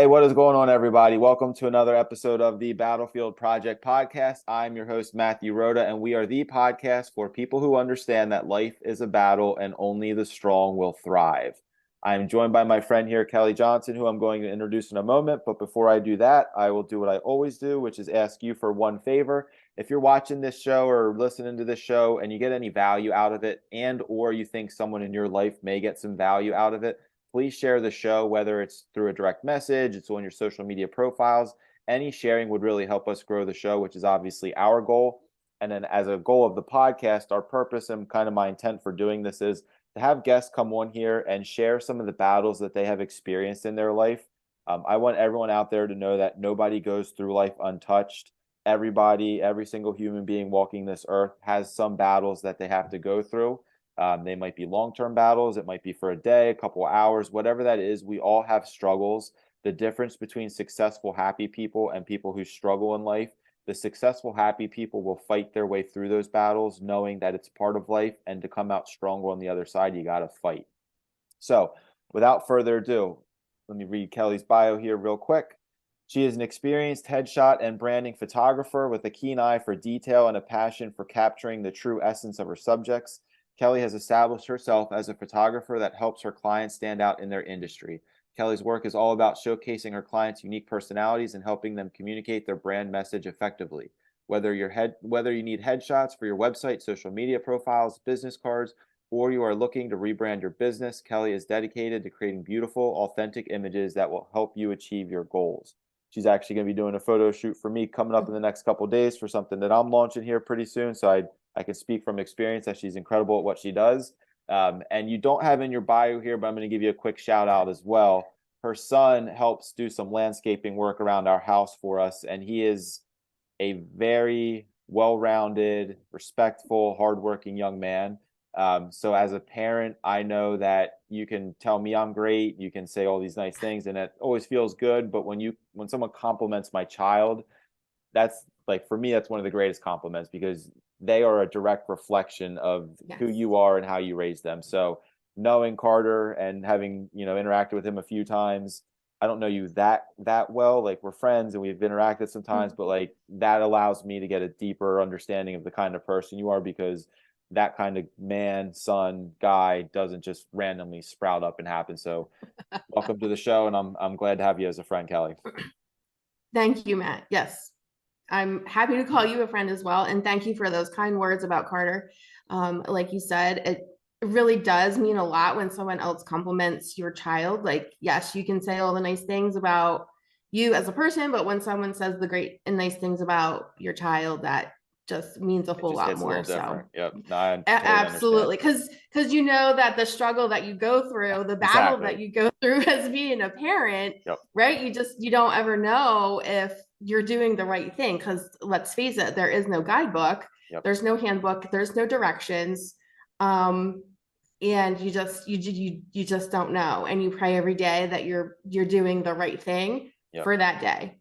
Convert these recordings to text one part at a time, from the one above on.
what is going on, everybody? Welcome to another episode of the Battlefield Project podcast. I'm your host, Matthew Rhoda, and we are the podcast for people who understand that life is a battle and only the strong will thrive. I'm joined by my friend here, Kelly Johnson, who I'm going to introduce in a moment. But before I do that, I will do what I always do, which is ask you for one favor. If you're watching this show or listening to this show and you get any value out of it, and or you think someone in your life may get some value out of it, please share the show, whether it's through a direct message, it's on your social media profiles. Any sharing would really help us grow the show, which is obviously our goal. And then as a goal of the podcast, our purpose and kind of my intent for doing this is to have guests come on here and share some of the battles that they have experienced in their life. I want everyone out there to know that nobody goes through life untouched. Everybody, every single human being walking this earth has some battles that they have to go through. They might be long-term battles. It might be for a day, a couple of hours, whatever that is. We all have struggles. The difference between successful, happy people and people who struggle in life, the successful, happy people will fight their way through those battles, knowing that it's part of life, and to come out stronger on the other side, you got to fight. So without further ado, let me read Kelly's bio here real quick. She is an experienced headshot and branding photographer with a keen eye for detail and a passion for capturing the true essence of her subjects. Kelly has established herself as a photographer that helps her clients stand out in their industry. Kelly's work is all about showcasing her clients' unique personalities and helping them communicate their brand message effectively. Whether you need headshots for your website, social media profiles, business cards, or you are looking to rebrand your business, Kelly is dedicated to creating beautiful, authentic images that will help you achieve your goals. She's actually going to be doing a photo shoot for me coming up in the next couple of days for something that I'm launching here pretty soon. So I can speak from experience that she's incredible at what she does. And you don't have in your bio here, but I'm going to give you a quick shout out as well. Her son helps do some landscaping work around our house for us, and he is a very well-rounded, respectful, hardworking young man. So as a parent, I know that you can tell me I'm great, you can say all these nice things, and it always feels good. But when someone compliments my child, that's like, for me, that's one of the greatest compliments, because they are a direct reflection of who you are and how you raise them. So knowing Carter and having, interacted with him a few times, I don't know you that well. Like, we're friends and we've interacted sometimes, but like, that allows me to get a deeper understanding of the kind of person you are, because that kind of man, son, guy doesn't just randomly sprout up and happen. So welcome to the show, and I'm glad to have you as a friend, Kelly. Thank you, Matt. Yes, I'm happy to call you a friend as well. And thank you for those kind words about Carter. Like you said, it really does mean a lot when someone else compliments your child. Like, yes, you can say all the nice things about you as a person, but when someone says the great and nice things about your child, that just means a whole lot more. So yep, no, I totally absolutely, because you know that the struggle that you go through, the battle that you go through as being a parent, right? You don't ever know if you're doing the right thing, because let's face it, there is no guidebook, there's no handbook, there's no directions, and you just don't know, and you pray every day that you're doing the right thing for that day,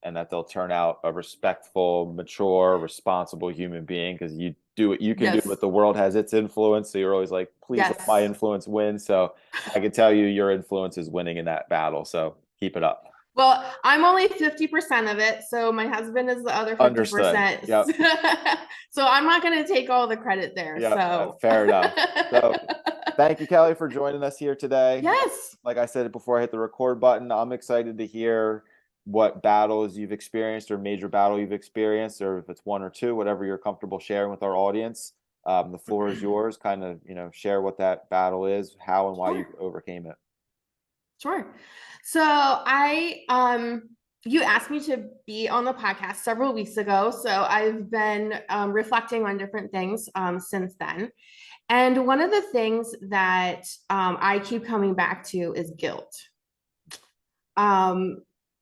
and that they'll turn out a respectful, mature, responsible human being, because you do what you can do, but the world has its influence. So you're always like, please let my influence win. So I can tell you your influence is winning in that battle. So keep it up. Well, I'm only 50% of it, so my husband is the other 50%. Understood. Yep. So I'm not going to take all the credit there. Yep. So fair enough. So thank you, Kelly, for joining us here today. Yes. Like I said before I hit the record button, I'm excited to hear what battles you've experienced, or major battle you've experienced, or if it's one or two, whatever you're comfortable sharing with our audience. The floor is yours. Kind of, share what that battle is, how and why you overcame it. Sure. So you asked me to be on the podcast several weeks ago. So I've been reflecting on different things since then. And one of the things that I keep coming back to is guilt.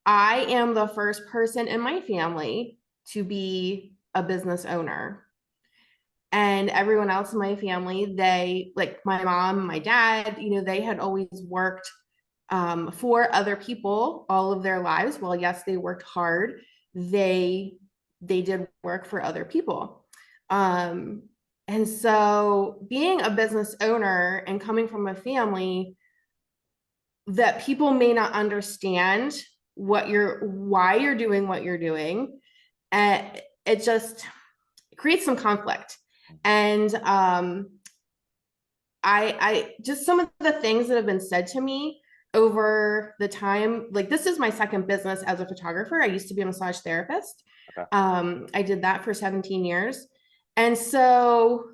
I am the first person in my family to be a business owner. And everyone else in my family, they, like my mom, my dad, they had always worked for other people all of their lives. Well, yes, they worked hard. They did work for other people. And so being a business owner and coming from a family that people may not understand why you're doing what you're doing. And it just creates some conflict. And I just, some of the things that have been said to me over the time, like this is my second business as a photographer. I used to be a massage therapist. Okay. I did that for 17 years. And so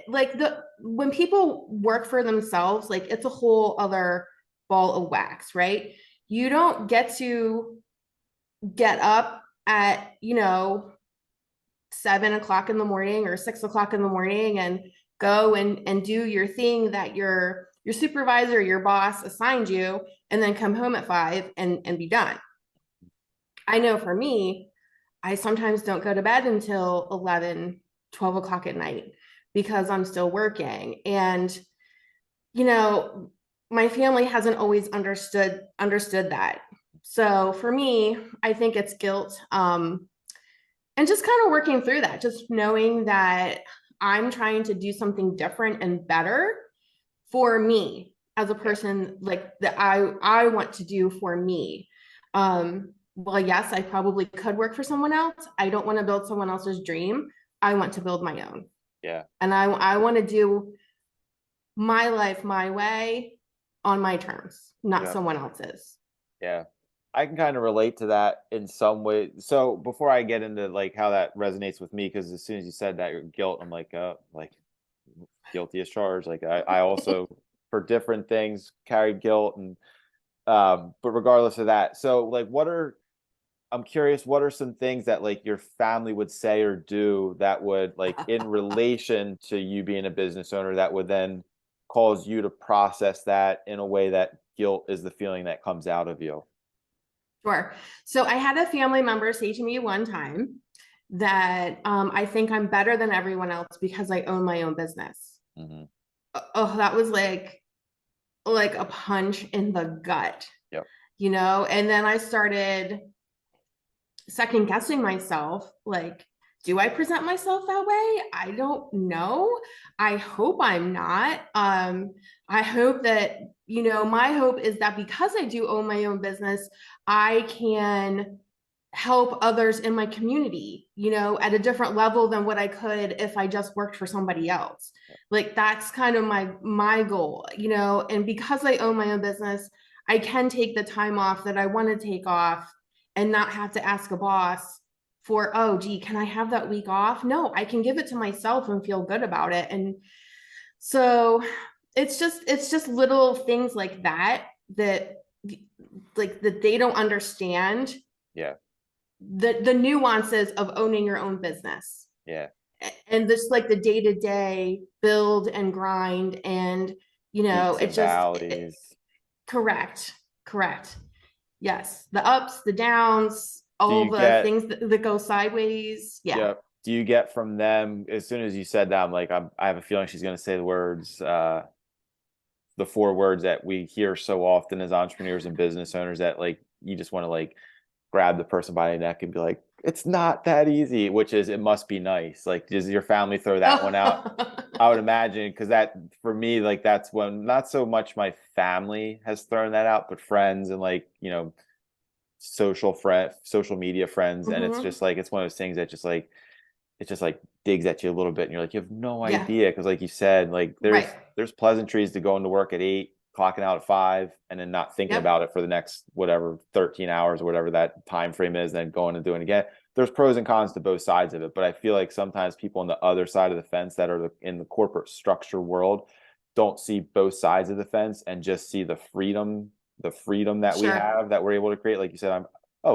like when people work for themselves, like it's a whole other ball of wax, right? You don't get to get up at, 7 o'clock in the morning or 6 o'clock in the morning and go and do your thing that your supervisor, your boss assigned you, and then come home at 5 and be done. I know for me, I sometimes don't go to bed until 11, 12 o'clock at night because I'm still working. And, my family hasn't always understood that. So for me, I think it's guilt. And just kind of working through that, just knowing that I'm trying to do something different and better for me as a person, like that I want to do for me. Well, yes, I probably could work for someone else. I don't want to build someone else's dream. I want to build my own. Yeah. And I want to do my life my way on my terms, not someone else's. Yeah. I can kind of relate to that in some way. So before I get into like how that resonates with me, because as soon as you said that, your guilt, I'm like guilty as charged. Like I also for different things carried guilt, and but regardless of that, so like I'm curious, what are some things that like your family would say or do that would like in relation to you being a business owner that would then cause you to process that in a way that guilt is the feeling that comes out of you? Sure. So I had a family member say to me one time that I think I'm better than everyone else because I own my own business. Mm-hmm. Oh, that was like a punch in the gut. Yep. And then I started second guessing myself, like, do I present myself that way? I don't know. I hope I'm not. I hope that, my hope is that because I do own my own business, I can help others in my community, at a different level than what I could if I just worked for somebody else. Like that's kind of my goal, and because I own my own business, I can take the time off that I want to take off and not have to ask a boss for, oh, gee, can I have that week off? No, I can give it to myself and feel good about it. And so it's just little things like that like that they don't understand. Yeah. The nuances of owning your own business. Yeah. And just like the day-to-day build and grind and Peaks and valleys. Correct. Yes, the ups, the downs, all the things that go sideways. Yeah. Yep. Do you get from them, as soon as you said that, I'm like, I have a feeling she's going to say the words, the 4 words that we hear so often as entrepreneurs and business owners, that like you just want to like grab the person by the neck and be like, it's not that easy, which is, it must be nice. Like, does your family throw that one out? I would imagine, because that for me, like that's when not so much my family has thrown that out, but friends and like, social media friends. And it's just like, it's one of those things that just like, it just like digs at you a little bit, and you're like, you have no idea. Because like you said, like there's pleasantries to going to work at 8, clocking out at 5, and then not thinking about it for the next whatever 13 hours or whatever that time frame is, then going and doing it again. There's pros and cons to both sides of it, but I feel like sometimes people on the other side of the fence that are in the corporate structure world don't see both sides of the fence and just see the freedom that we have, that we're able to create. Like you said,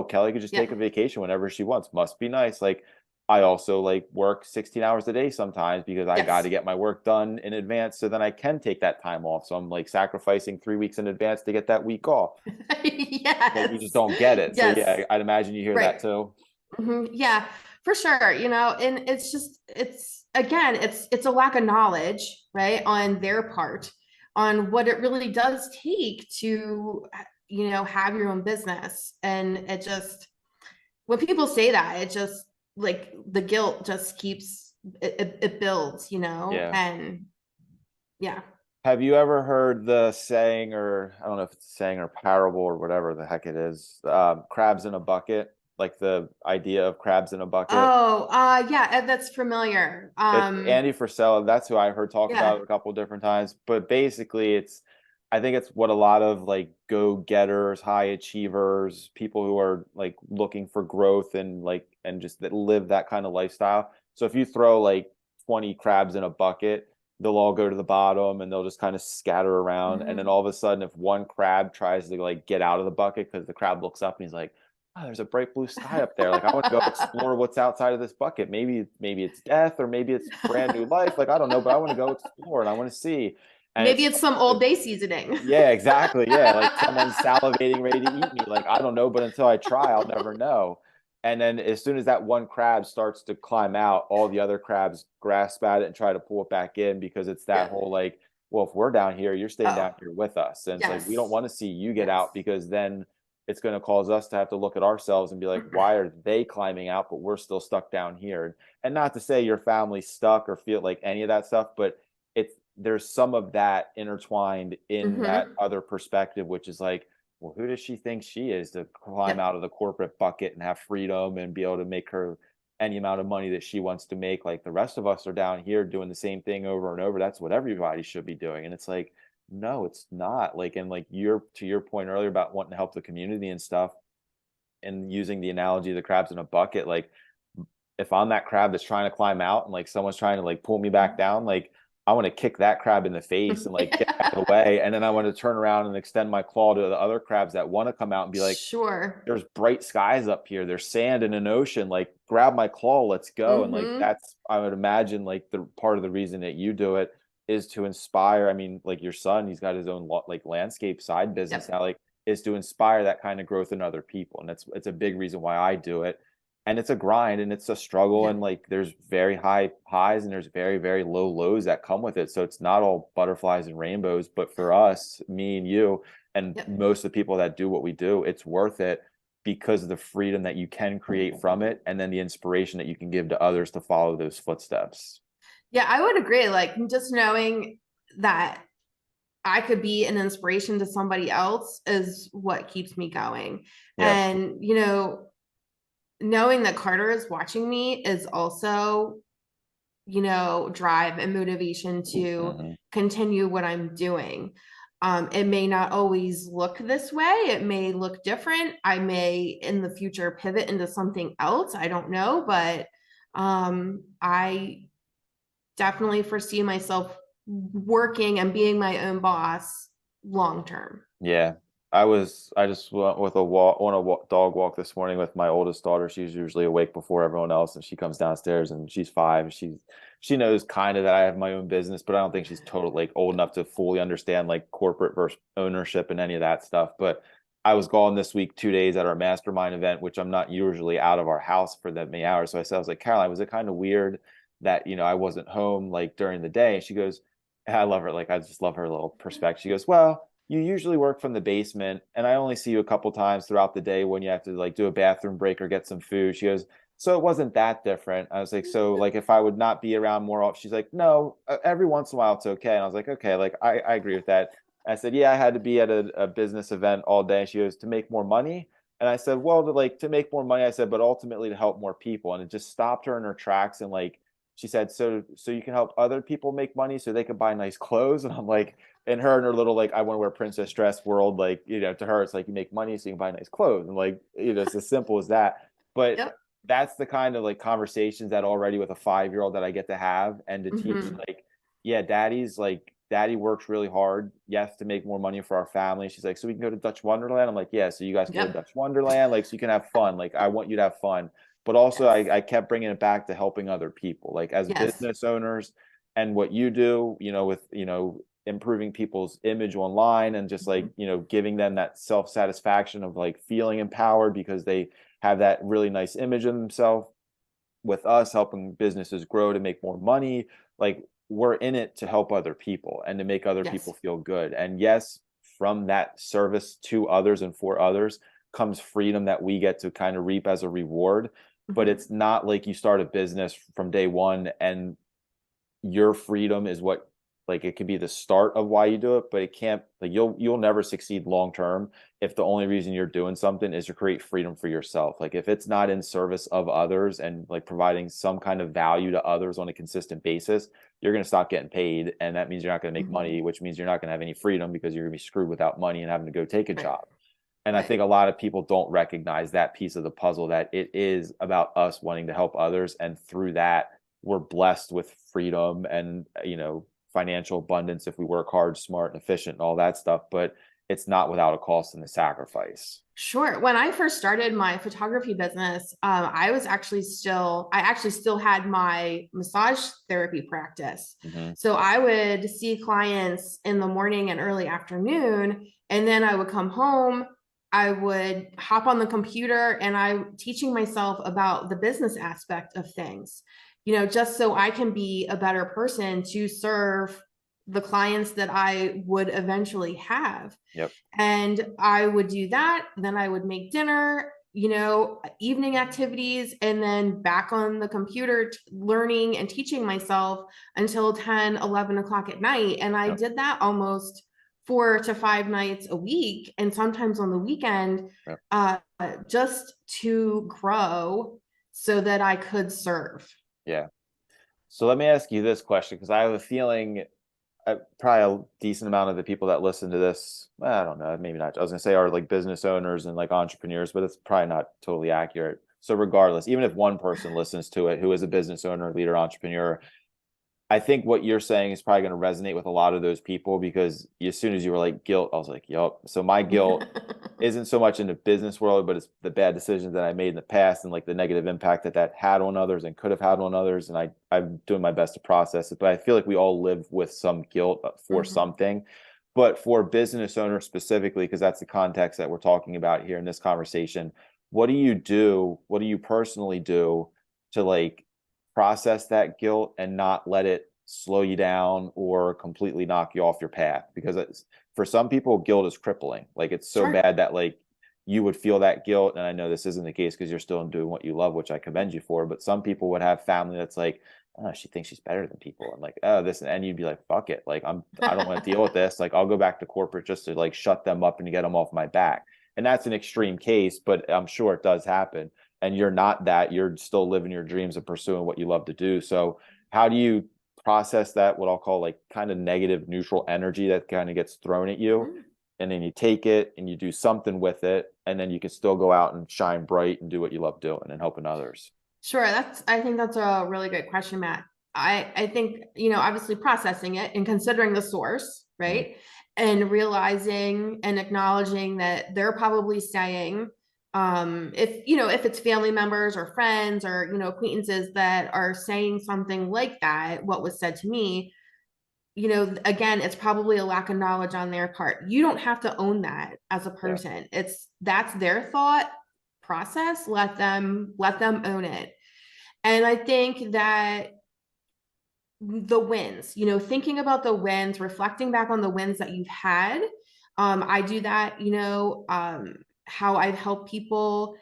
Kelly could just take a vacation whenever she wants. Must be nice. Like I also like work 16 hours a day sometimes because I got to get my work done in advance so then I can take that time off. So I'm like sacrificing 3 weeks in advance to get that week off. Yes. But you just don't get it. So yeah, I'd imagine you hear that too. Mm-hmm. Yeah, for sure. And it's a lack of knowledge, right, on their part on what it really does take to, have your own business. And it just, when people say that, it just like the guilt just keeps it builds, and yeah. Have you ever heard the saying, or I don't know if it's a saying or parable or whatever the heck it is, crabs in a bucket? Like the idea of crabs in a bucket. Oh, yeah, that's familiar. It's Andy Frisella. That's who I heard talk about Yeah. it a couple different times. But basically, I think it's what a lot of like go-getters, high achievers, people who are like looking for growth and and just that live that kind of lifestyle. So if you throw like 20 crabs in a bucket, they'll all go to the bottom and they'll just kind of scatter around. And then Mhm. all of a sudden, if one crab tries to like get out of the bucket because the crab looks up and he's like, oh, there's a bright blue sky up there. Like I want to go explore what's outside of this bucket. Maybe it's death or maybe it's brand new life. Like I don't know, but I want to go explore and I want to see. And Maybe it's it's some Old Bay seasoning. yeah, exactly. Yeah, like someone's salivating, ready to eat me. Like I don't know, but until I try, I'll never know. And then as soon as that one crab starts to climb out, all the other crabs grasp at it and try to pull it back in because it's that Yeah. whole like, well, if we're down here, you're staying down Oh, here with us. And it's like we don't yes. want to see you get Yes. out because then it's going to cause us to have to look at ourselves and be like, why are they climbing out, but we're still stuck down here? And not to say your family's stuck or feel like any of that stuff, but it's there's some of that intertwined in that Hmm. other perspective, which is like, well, who does she think she is to climb Yep. out of the corporate bucket and have freedom and be able to make her any amount of money that she wants to make? Like the rest of us are down here doing the same thing over and over. That's what everybody should be doing. And it's like, no, it's not. Like, and like you're to your point earlier about wanting to help the community and stuff and using the analogy of the crabs in a bucket, like if I'm that crab that's trying to climb out and like someone's trying to like pull me back down, like I want to kick that crab in the face and like get out of the way. And then I want to turn around and extend my claw to the other crabs that want to come out and be like, Sure. there's bright skies up here. There's sand in an ocean. Like grab my claw, let's go. And like Hmm. that's I would imagine like the part of the reason that you do it is to inspire. I mean, like your son, he's got his own like landscape side business Yep. now, like is to inspire that kind of growth in other people. And that's it's a big reason why I do it, and it's a grind and it's a struggle Yeah. and like there's very high highs and there's very very low lows that come with it, so it's not all butterflies and rainbows, but for us, me and you and Yep. most of the people that do what we do, it's worth it because of the freedom that you can create from it and then the inspiration that you can give to others to follow those footsteps. Yeah, I would agree. Like just knowing that I could be an inspiration to somebody else is what keeps me going. Yeah. And, knowing that Carter is watching me is also, drive and motivation to Hmm. continue what I'm doing. It may not always look this way. It may look different. I may in the future pivot into something else. I don't know, but I definitely foresee myself working and being my own boss long term. Yeah. I just went with a walk on a dog walk this morning with my oldest daughter. She's usually awake before everyone else, and she comes downstairs and she's 5. She knows kind of that I have my own business, but I don't think she's totally like old enough to fully understand like corporate versus ownership and any of that stuff. But I was gone this week 2 days at our mastermind event, which I'm not usually out of our house for that many hours. So I said, I was like, Caroline, was it kind of weird that, I wasn't home like during the day? And she goes, I love her. Like, I just love her little perspective. She goes, well, you usually work from the basement, and I only see you a couple times throughout the day when you have to like do a bathroom break or get some food. She goes, so it wasn't that different. I was like, so like if I would not be around more often, she's like, no, every once in a while it's okay. And I was like, okay, like I agree with that. I said, yeah, I had to be at a business event all day. And she goes, to make more money. And I said, well, to make more money, I said, but ultimately to help more people. And it just stopped her in her tracks. And like she said, so you can help other people make money so they can buy nice clothes. And I'm like, and her and her little like I want to wear princess dress world, like to her it's like you make money so you can buy nice clothes, and like it's as simple as that. But Yep. that's the kind of like conversations that already with a 5-year-old that I get to have and to teach, Hmm. like, yeah, daddy works really hard, yes, to make more money for our family. She's like, so we can go to Dutch Wonderland. I'm like, yeah, so you guys can go to Yep. Dutch Wonderland, like so you can have fun. Like I want you to have fun, but also Yes. I kept bringing it back to helping other people, like as Yes. business owners and what you do, with improving people's image online and just like Mhm. giving them that self-satisfaction of like feeling empowered because they have that really nice image of themselves. With us helping businesses grow to make more money, like we're in it to help other people and to make other people Yes. feel good. And yes, from that service to others and for others comes freedom that we get to kind of reap as a reward. But Hmm. it's not like you start a business from day one and your freedom is what like it could be the start of why you do it, but it can't, like you'll never succeed long term if the only reason you're doing something is to create freedom for yourself. Like if it's not in service of others and like providing some kind of value to others on a consistent basis, you're going to stop getting paid, and that means you're not going to make Mhm. money, which means you're not going to have any freedom because you're going to be screwed without money and having to go take a Right. job. And I Right. think a lot of people don't recognize that piece of the puzzle, that it is about us wanting to help others, and through that we're blessed with freedom and financial abundance if we work hard, smart, and efficient, and all that stuff. But it's not without a cost and a sacrifice. Sure. When I first started my photography business, I actually still had my massage therapy practice. Hmm. So I would see clients in the morning and early afternoon, and then I would come home. I would hop on the computer and I'm teaching myself about the business aspect of things, just so I can be a better person to serve the clients that I would eventually have. Yep. And I would do that. Then I would make dinner, evening activities, and then back on the computer learning and teaching myself until 10, 11 o'clock at night. And I Yep. did that almost 4 to 5 nights a week, and sometimes on the weekend, Yep. just to grow so that I could serve. Yeah. So let me ask you this question, because I have a feeling probably a decent amount of the people that listen to this, I don't know, maybe not. I was gonna say are like business owners and like entrepreneurs, but it's probably not totally accurate. So regardless, even if one person listens to it who is a business owner, leader, entrepreneur, I think what you're saying is probably going to resonate with a lot of those people, because as soon as you were like guilt, I was like, yup. So my guilt isn't so much in the business world, but it's the bad decisions that I made in the past and like the negative impact that that had on others and could have had on others. And I'm doing my best to process it, but I feel like we all live with some guilt for Mhm. something. But for business owners specifically, because that's the context that we're talking about here in this conversation, what do you do? What do you personally do to like process that guilt and not let it slow you down or completely knock you off your path? Because for some people, guilt is crippling. Like it's so Sure. bad that like you would feel that guilt. And I know this isn't the case because you're still doing what you love, which I commend you for. But some people would have family that's like, oh, she thinks she's better than people. And like, oh, this, and you'd be like, fuck it. Like, I don't want to deal with this. Like, I'll go back to corporate just to like shut them up and get them off my back. And that's an extreme case, but I'm sure it does happen. And you're not that. You're still living your dreams and pursuing what you love to do. So how do you process that, what I'll call like kind of negative neutral energy that kind of gets thrown at you, Mhm. and then you take it and you do something with it, and then you can still go out and shine bright and do what you love doing and helping others? Sure. I think that's a really good question, Matt. I think, obviously processing it and considering the source, Mhm. right? And realizing and acknowledging that they're probably saying, if it's family members or friends or, acquaintances that are saying something like that, what was said to me, again, it's probably a lack of knowledge on their part. You don't have to own that as a Yeah. person. That's their thought process. Let them own it. And I think that the wins, thinking about the wins, reflecting back on the wins that you've had. I do that, how I've helped people,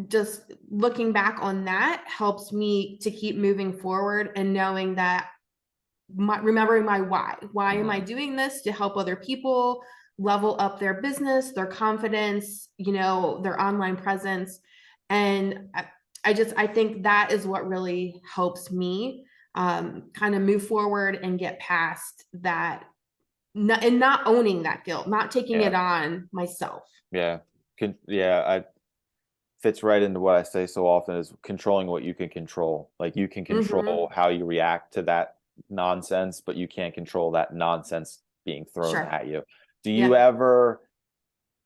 just looking back on that helps me to keep moving forward and knowing that remembering my why. Why am I Mhm. doing this? To help other people level up their business, their confidence, their online presence. And I think that is what really helps me kind of move forward and get past that, and not owning that guilt, not taking Yeah. it on myself. Yeah. Yeah. I fits right into what I say so often, is controlling what you can control. Like you can Hmm. control how you react to that nonsense, but you can't control that nonsense being thrown Sure. at you. Do you Yeah. ever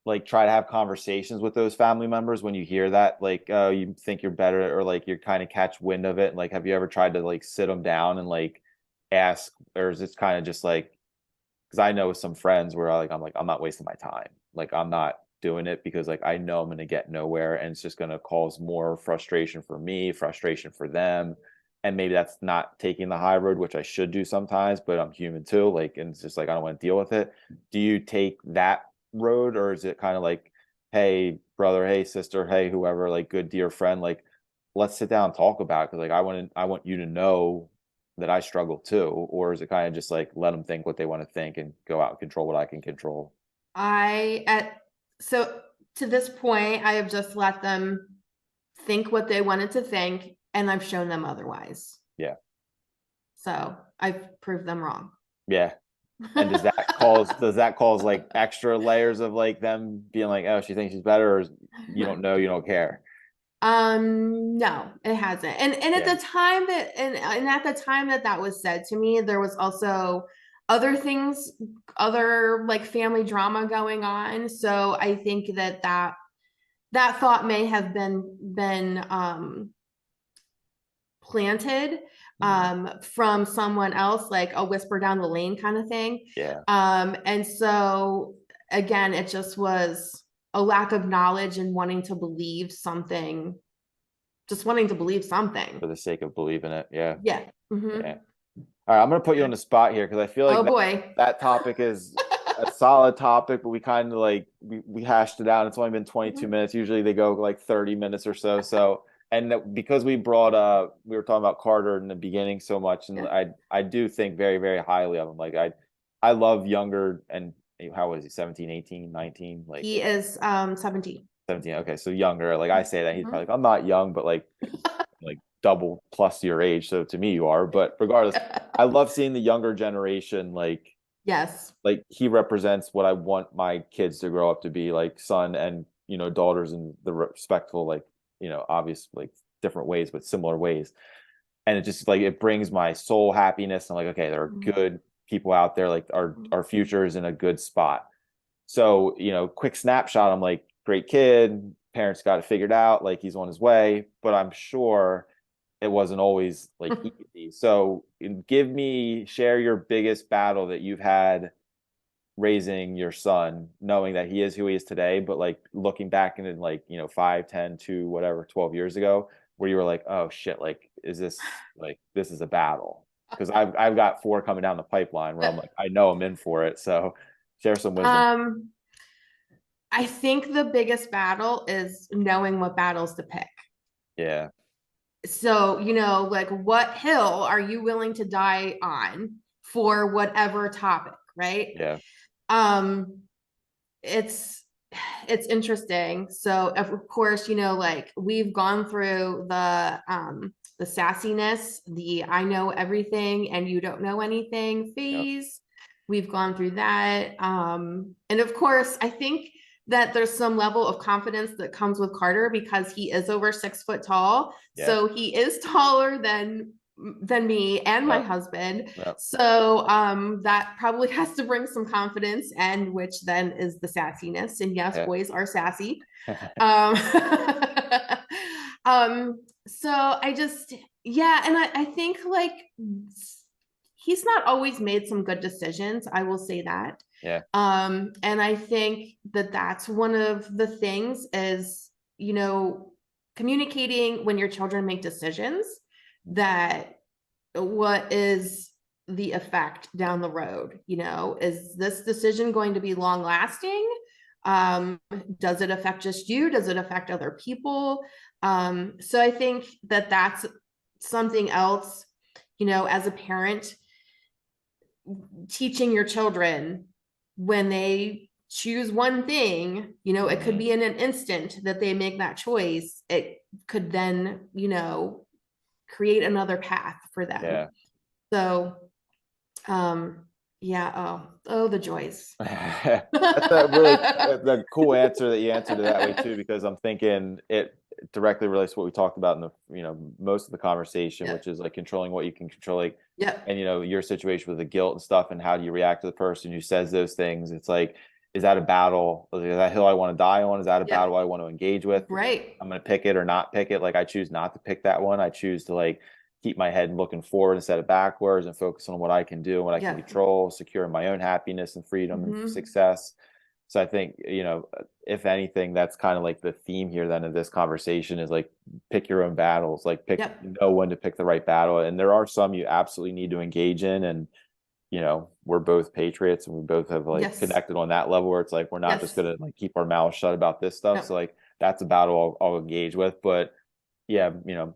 like try to have conversations with those family members when you hear that, like, oh, you think you're better, or like you're kind of catch wind of it? Like, have you ever tried to like sit them down and like ask, or is it kind of just like, because I know with some friends where I'm like, I'm not wasting my time. Like, I'm not doing it because like I know I'm going to get nowhere, and it's just going to cause more frustration for me, frustration for them. And maybe that's not taking the high road, which I should do sometimes, but I'm human too. Like, and it's just like, I don't want to deal with it. Do you take that road, or is it kind of like, hey, brother, hey, sister, hey, whoever, like good dear friend, like let's sit down and talk about it, because like I want you to know that I struggle too? Or is it kind of just like let them think what they want to think and go out and control what I can control? So to this point, I have just let them think what they wanted to think, and I've shown them otherwise. Yeah. So I've proved them wrong. Yeah. And does that cause like extra layers of like them being like, oh, she thinks she's better, or you don't know, you don't care? No, it hasn't. And at Yeah. the time and at the time that was said to me, there was also other things, other like family drama going on. So I think that thought may have been planted from someone else, like a whisper down the lane kind of thing. Yeah. And so again, it just was a lack of knowledge and wanting to believe something, just wanting to believe something. For the sake of believing it. Yeah. Yeah. Mm-hmm. Yeah. All right, I'm gonna put you on the spot here because I feel like Oh boy. that topic is a solid topic, but we kind of like we hashed it out. It's only been 22 minutes. Usually they go like 30 minutes or so. So, and because we were talking about Carter in the beginning so much, and Yeah. I do think very, very highly of him. Like I love younger, and how was he, 17, 18, 19? Like He is 17. 17. Okay, so younger. Like I say that he's Mhm. probably like, I'm not young, but like double plus your age. So to me you are. But regardless, I love seeing the younger generation Yes. like he represents what I want my kids to grow up to be, like son and daughters in the respectful, like obvious, like different ways but similar ways. And it just like it brings my soul happiness. I'm like, okay, there are good people out there, like our future is in a good spot. So quick snapshot, I'm like, great kid, parents got it figured out, like he's on his way. But I'm sure it wasn't always like easy. So share your biggest battle that you've had raising your son, knowing that he is who he is today, but like looking back in like 5, 10, 2, whatever, 12 years ago, where you were like, oh shit, like this is a battle. Because I've got 4 coming down the pipeline where I'm like, I know I'm in for it. So share some wisdom. I think the biggest battle is knowing what battles to pick. Yeah. So, like what hill are you willing to die on for whatever topic, right? Yeah. It's interesting. So of course, like we've gone through the sassiness, the I know everything and you don't know anything phase. Yep. We've gone through that. And of course, I think that there's some level of confidence that comes with Carter because he is over 6 foot tall. Yeah. So he is taller than me and my husband. Yep. So that probably has to bring some confidence, and which then is the sassiness. And yes, boys are sassy. So I just, and I think like he's not always made some good decisions. I will say that. Yeah. And I think that that's one of the things is, communicating when your children make decisions, that what is the effect down the road? Is this decision going to be long lasting? Does it affect just you? Does it affect other people? So I think that that's something else, as a parent, teaching your children when they choose one thing, it could be in an instant that they make that choice. It could then, create another path for them. Yeah. So, the joys. That's a really the cool answer that you answered it that way too, because I'm thinking it directly relates to what we talked about in the most of the conversation, which is like controlling what you can control, like and your situation with the guilt and stuff, and how do you react to the person who says those things. It's like, is that a battle? Is that hill I want to die on? Is that a battle I want to engage with? Right. I'm going to pick it or not pick it. Like I choose not to pick that one. I choose to like keep my head looking forward instead of backwards, and focus on what I can do and what I can control, secure my own happiness and freedom and success. So I think, if anything, that's kind of like the theme here then of this conversation is like, pick your own battles, like know when to pick the right battle. And there are some you absolutely need to engage in. And, we're both patriots and we both have like connected on that level where it's like, we're not just going to like keep our mouths shut about this stuff. So like, that's a battle I'll engage with. But yeah,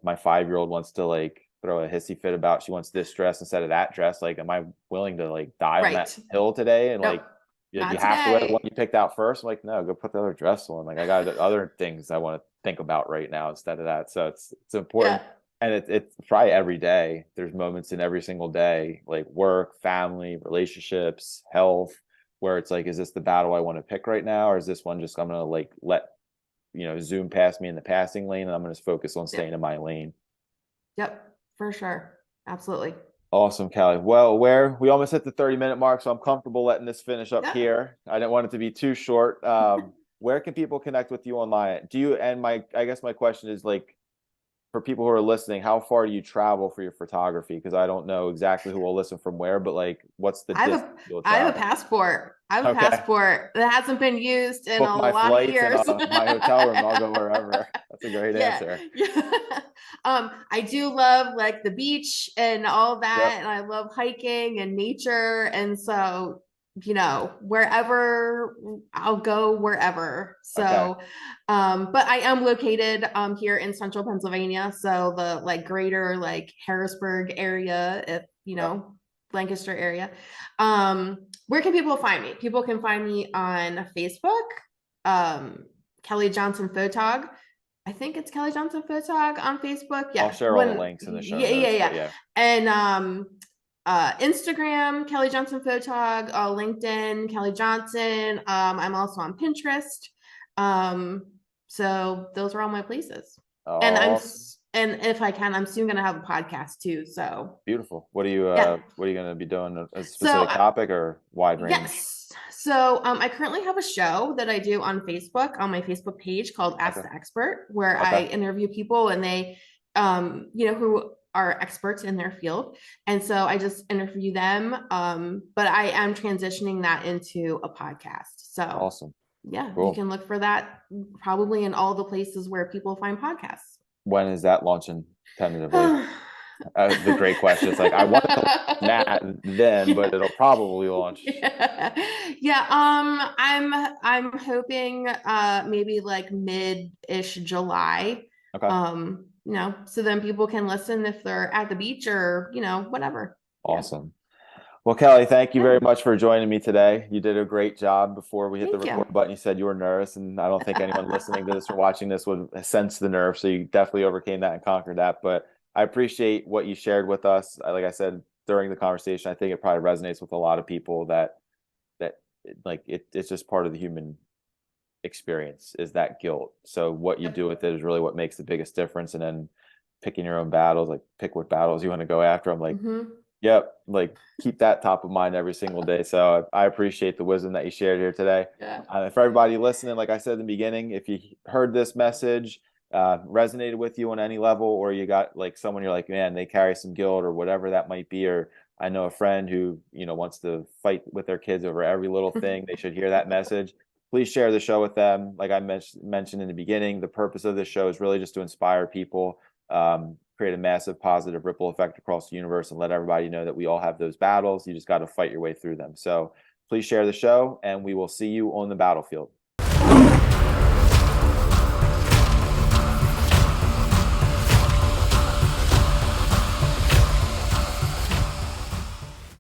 my 5-year-old wants to like throw a hissy fit about she wants this dress instead of that dress. Like, am I willing to like die on that Right. hill today? And Nope, like, you not have to wear the today. one you picked out first. I'm like, no, go put the other dress on. Like, I got other things I want to think about right now instead of that. So it's important. Yeah. And it's probably every day. There's moments in every single day, like work, family, relationships, health, where it's like, is this the battle I want to pick right now? Or is this one just I'm going to like let, zoom past me in the passing lane and I'm going to focus on staying in my lane? Yep, for sure. Absolutely. Awesome, Callie. Well, we almost hit the 30-minute mark, so I'm comfortable letting this finish up Yeah. here. I didn't want it to be too short. Where can people connect with you online? I guess my question is like, for people who are listening, how far do you travel for your photography? Because I don't know exactly who will listen from where, but like, what's the I have distance you'll I have a travel? passport. I have a Okay. passport that hasn't been used in Book a my lot of flights and years. my hotel room. I'll go wherever. That's a great Yeah, answer. yeah. I do love like the beach and all that, Yep. and I love hiking and nature, and so wherever I'll go, wherever. Okay. So, but I am located here in central Pennsylvania, so the like greater like Harrisburg area, if Yep. Lancaster area. Where can people find me? People can find me on Facebook, Kelly Johnson Photog. I think it's Kelly Johnson Photog on Facebook. Yeah. I'll share all the links in the show notes. But yeah. And Instagram, Kelly Johnson Photog, LinkedIn, Kelly Johnson. I'm also on Pinterest. So those are all my places. Oh, And if I can, I'm soon gonna have a podcast too. So beautiful. What are you yeah. going to be doing? A So specific topic or wide range? yes. So I currently have a show that I do on Facebook, on my Facebook page called Ask Okay. the Expert, where I Okay. interview people and they who are experts in their field. And so I just interview them. But I am transitioning that into a podcast. So Awesome. yeah, Cool. you can look for that probably in all the places where people find podcasts. When is that launching tentatively? The great question. It's like, I want to launch that then, but it'll probably launch. Yeah. I'm hoping maybe like mid-ish July. Okay. So then people can listen if they're at the beach or whatever. Awesome. Well, Kelly, thank you Yeah. very much for joining me today. You did a great job. Before we hit the Thank record you. button, you said you were nervous, and I don't think anyone listening to this or watching this would sense the nerve. So you definitely overcame that and conquered that. But I appreciate what you shared with us. Like I said during the conversation, I think it probably resonates with a lot of people that like it's just part of the human experience, is that guilt. So what you do with it is really what makes the biggest difference. And then picking your own battles, like pick what battles you want to go after. I'm like, yep, like keep that top of mind every single day. So I appreciate the wisdom that you shared here today. Yeah. For everybody listening, like I said in the beginning, if you heard this message, resonated with you on any level, or you got like someone you're like, man, they carry some guilt or whatever that might be, or I know a friend who, wants to fight with their kids over every little thing, they should hear that message. Please share the show with them. Like I mentioned in the beginning, the purpose of this show is really just to inspire people, create a massive positive ripple effect across the universe, and let everybody know that we all have those battles. You just got to fight your way through them. So please share the show, and we will see you on the battlefield.